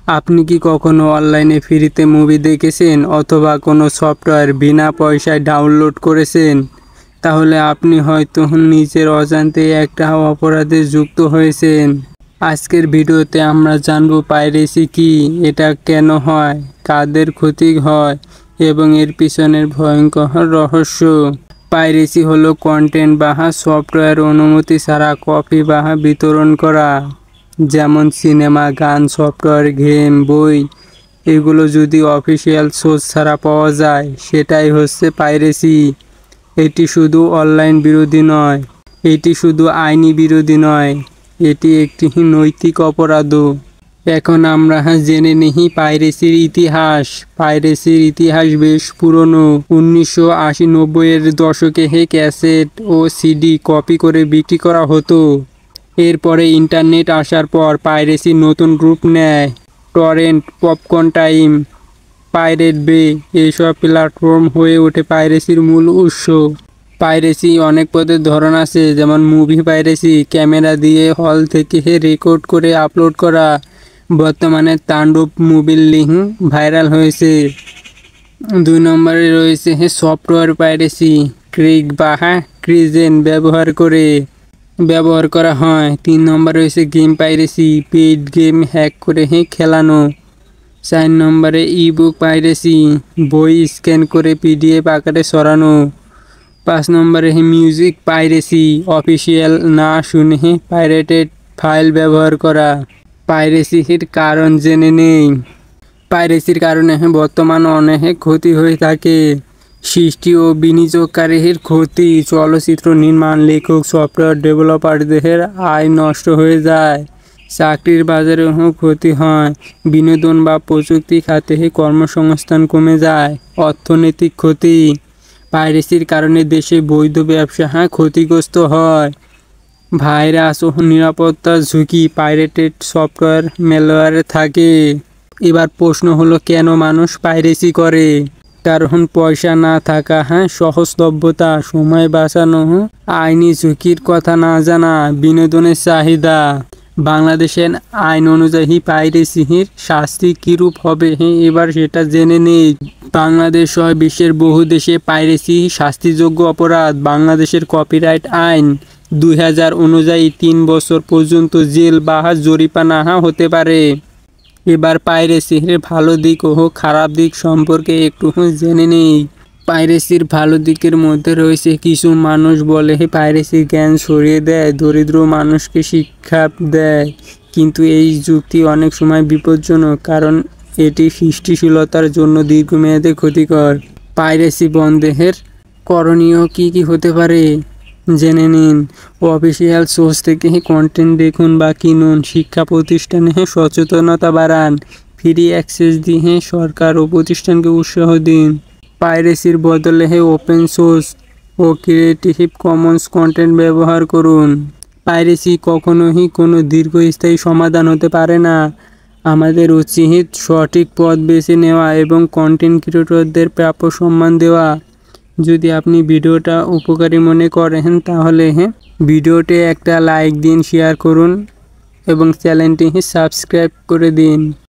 আপনি কি কখনো অনলাইনে ফ্রিতে মুভি দেখেছেন অথবা কোনো সফটওয়্যার বিনা পয়সায় ডাউনলোড করেছেন? তাহলে আপনি হয়তো নিজের অজান্তেই একটা অপরাধে যুক্ত হয়েছেন। আজকের ভিডিওতে আমরা জানব পাইরেসি কি, এটা কেন হয়, কাদের ক্ষতি হয় এবং এর পিছনের ভয়ঙ্কর রহস্য। পাইরেসি হলো কন্টেন্ট বা সফটওয়্যার অনুমতি ছাড়া কপি বা বিতরণ করা, যেমন সিনেমা, গান, সফটওয়্যার, গেম, বই। এগুলো যদি অফিসিয়াল সোর্স ছাড়া পাওয়া যায় সেটাই হচ্ছে পাইরেসি। এটি শুধু অনলাইন বিরোধী নয়, এটি শুধু আইনি বিরোধী নয়, এটি একটি নৈতিক অপরাধও। এখন আমরা জেনে নিই পাইরেসির ইতিহাস। পাইরেসির ইতিহাস বেশ পুরনো। 1980-90 এর দশকে ক্যাসেট ও সিডি কপি করে বিক্রি করা হতো। এরপরে ইন্টারনেট আসার পর পাইরেসি নতুন রূপ নেয়। টরেন্ট, পপকর্ন টাইম, পাইরেট বে এইসব প্ল্যাটফর্ম হয়ে ওঠে পাইরেসির মূল উৎস। পাইরেসি অনেক পদের ধরন আছে, যেমন মুভি পাইরেসি, ক্যামেরা দিয়ে হল থেকে রেকর্ড করে আপলোড করা। বর্তমানে তাণ্ডব মুভির লিঙ্ক ভাইরাল হয়েছে। 2 নম্বরে রয়েছে সফটওয়্যার পাইরেসি, ক্রিক বা ক্রিজেন ব্যবহার করা হয়। 3 নম্বরে রয়েছে game piracy, paid game hack করে খেলানো। 4 নম্বরে ইবুক পাইরেসি, বই স্ক্যান করে পিডিএফ আকারে সরানো। 5 নম্বরে মিউজিক পাইরেসি, অফিসিয়াল না শুনে পাইরেটেড ফাইল ব্যবহার করা। পাইরেসির কারণ জেনে নেই। পাইরেসির কারণে বর্তমানে অনেক ক্ষতি হয়ে থাকে। সৃষ্টি ও বিনিয়োগকারীর ক্ষতি, চলচ্চিত্র নির্মাণ, লেখক, সফটওয়্যার ডেভেলপারদের আয় নষ্ট হয়ে যায়। চাকরির বাজারেও ক্ষতি হয়। বিনোদন বা প্রযুক্তি খাতে কর্মসংস্থান কমে যায়। অর্থনৈতিক ক্ষতি, পাইরেসির কারণে দেশে বৈধ ব্যবসা ক্ষতিগ্রস্ত হয়। ভাইরাস ও নিরাপত্তার ঝুঁকি, পাইরেটেড সফটওয়্যার ম্যালওয়্যার থাকে। এবার প্রশ্ন হলো, কেন মানুষ পাইরেসি করে? কারণ পয়সা না থাকা, সহজলভ্যতা, সময় বাঁচানো, আইনি ঝুঁকির কথা না জানা, বিনোদনের চাহিদা। বাংলাদেশের আইন অনুযায়ী পাইরেসির শাস্তি কীরূপ হবে এবার সেটা জেনে নেই। বাংলাদেশ সহ বিশ্বের বহু দেশে পাইরেসি শাস্তিযোগ্য অপরাধ। বাংলাদেশের কপিরাইট আইন 2000 অনুযায়ী 3 বছর পর্যন্ত জেল বা জরিমানা হতে পারে। এবার পাইরেসির ভালো দিক ও খারাপ দিক সম্পর্কে একটু জেনে নেই। পাইরেসির ভালো দিকের মধ্যে রয়েছে, কিছু মানুষ বলে পাইরেসি জ্ঞান ছড়িয়ে দেয়, দরিদ্র মানুষকে শিক্ষা দেয়। কিন্তু এই যুক্তি অনেক সময় বিপজ্জনক, কারণ এটি সৃষ্টিশীলতার জন্য দীর্ঘমেয়াদে ক্ষতিকর। পাইরেসি বন্ধের করণীয় কি হতে পারে জেনে নিন। অফিসিয়াল সোর্স থেকে কন্টেন্ট দেখুন বা কিনুন। শিক্ষা প্রতিষ্ঠানে সচেতনতা বাড়ান। ফ্রি অ্যাক্সেস দিয়ে সরকার ও প্রতিষ্ঠানকে উৎসাহ দিন। পাইরেসির বদলে ওপেন সোর্স ও ক্রিয়েটিভ কমন্স কন্টেন্ট ব্যবহার করুন। পাইরেসি কখনোই কোনো দীর্ঘস্থায়ী সমাধান হতে পারে না। আমাদের উচিত সঠিক পথ বেছে নেওয়া এবং কন্টেন্ট ক্রিয়েটরদের প্রাপ্য সম্মান দেওয়া। যদি আপনি ভিডিওটা উপকারী মনে করেন তাহলে ভিডিওতে একটা লাইক দিন, শেয়ার করুন এবং চ্যানেলটি সাবস্ক্রাইব করে দিন।